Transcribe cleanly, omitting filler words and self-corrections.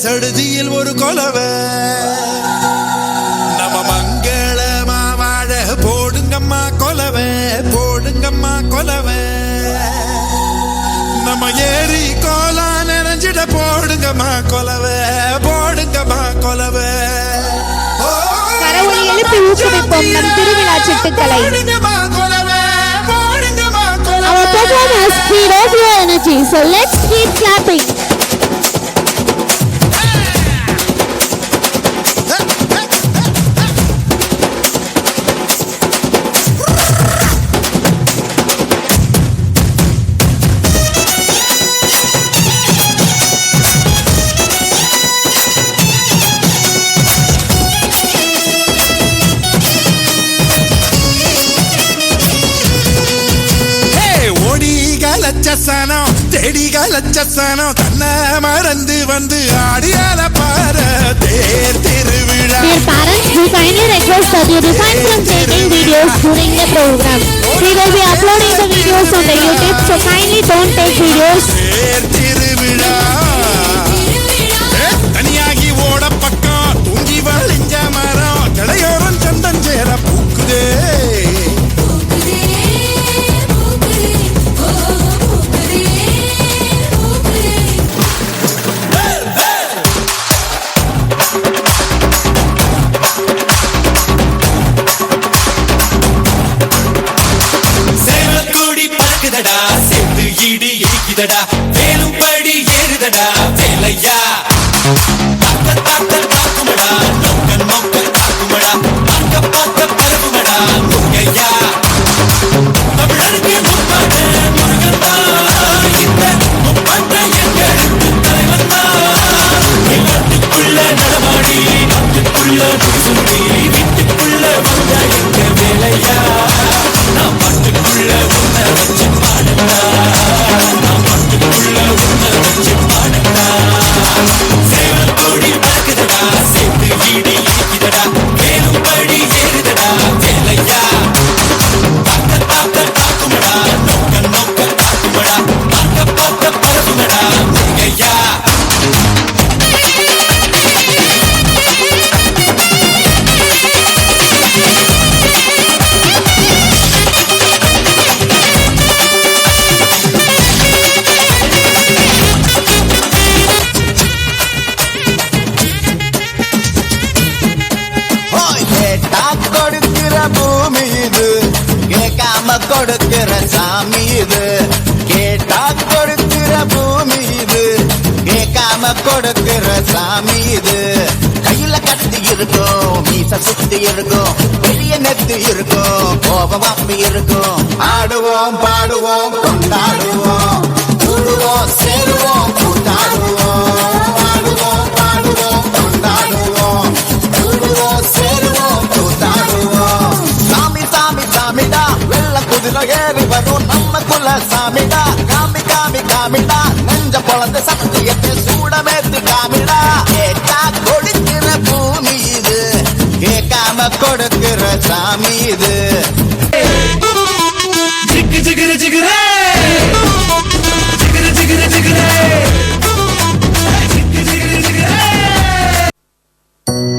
சடுதியில் ஒரு கொலவை நம்ம மங்களமா வாழ போடுங்கம்மா கொலவை போடுங்கம்மா கொலவை நம்ம ஏறி கோலா நினைஞ்சிட போடுங்கம்மா கொலவை போடுங்கம்மா கொலவை கரவொலி எழுப்பி ஊக்குவிப்போம் நம் திருவிழா சிட்டுக்களை. Our performers feed off your energy, so let's keep clapping. லட்சசனம் தன்னை மறந்து வந்து ஆடியால பாரு தேர் திருவிழா. Dear parents, we kindly request that you refrain from taking videos during the program. We will be uploading the videos on the YouTube, so kindly don't take videos. தேர் திருவிழா தனியாகி ஓட பக்கம் தூங்கி வழிஞ்ச மரம் கடையோரம் சந்தன் சேர பூக்குதே. வேலும் படி ஏறுதடா வேலையா தாக்குமடா நோக்க நோக்க தாக்குமடா பார்க்க பார்க்க பரவுமடா முகையா தமிழருக்கு முப்பாட்ட முருகந்தா இந்த முப்பாட்ட எங்களுக்கு தலைவந்தா நாட்டுக்குள்ள நடமாடி நாட்டுக்குள்ள சுற்றி வீட்டுக்குள்ள வந்த எங்க வேலையா நான் பாட்டுக்குள்ள உன்னை வச்சு பாடண்டா கொடுக்கிற சாமி இது கேட்டா கொடுக்கிற பூமி இது கேட்காம கொடுக்கிற சாமி இது கையில கட்டி இருக்கும் மீச சுத்தி இருக்கும் பெரிய நெத்து இருக்கும் கோபம் அப்படி இருக்கும் ஆடுவோம் பாடுவோம் கொண்டாடுவோம் கூடுவோம் சேருவோம் கூட்டாடுவோம் ஆடுவோம் பாடுவோம் கொண்டாடுவோம் கூடுவோம் சேருவோம் கூட்டாடுவோம் சாமி சாமி சாமிடா ஏறி வரும் நம்ம குல சாமிடா காமி காமி காமிடா நெஞ்ச பொழந்த சத்தியத்தை சூடமேத்து காமிடா கேட்டா கொடுக்கிற பூமி இது கேட்காம கொடுக்கிற சாமி இது ஜிகு ஜிகிரு ஜிகிரே